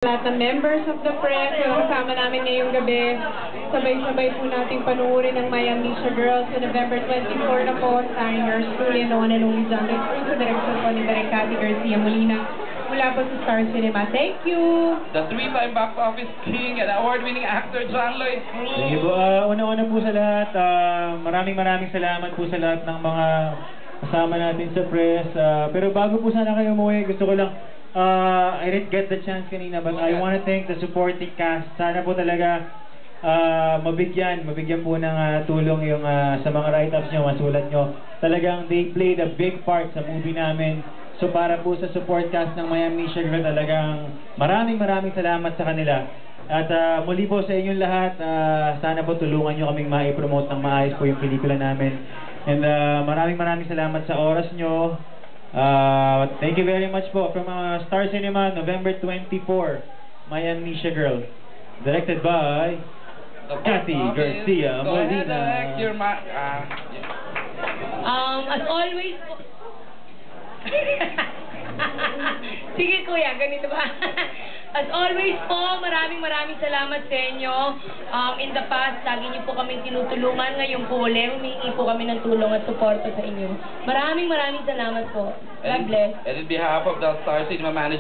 Lahat ng members of the press na kasama namin ngayong gabi. Sabay-sabay po natin panuorin ang My Amnesia Girls sa November 24 na po, starring yours truly and the one and only John Lloyd Cruz, sa direksyon po ni Direk Cathy Garcia Molina mula po sa Star Cinema. Thank you! The three-time box office king and award-winning actor John Lloyd Cruz. Thank you po. Una-una po sa lahat, maraming salamat po sa lahat ng mga kasama natin sa press. Pero bago po sana kayo umuwi, gusto ko lang, I didn't get the chance kanina, but I want to thank the supporting cast. Sana po talaga mabigyan po ng tulong yung sa mga write-ups nyo, masulat nyo. Talagang they played a big part sa movie namin. So para po sa support cast ng My Amnesia Girl, talagang maraming salamat sa kanila. At muli po sa inyong lahat, sana po tulungan nyo kaming ma-promote ng maayos po yung pelikula namin. And maraming salamat sa oras nyo. Thank you very much po from Star Cinema, November 24, My Amnesia Girl, directed by Cathy Garcia Molina. As always po... Sige kuya, ganito ba? As always po, maraming salamat sa inyo. In the past, lagi niyo po kami tinutulungan. Ngayon po ulit, humingi po kami ng tulong at suporta sa inyo. Maraming salamat po. God bless. And in behalf of the Star Cinema Management,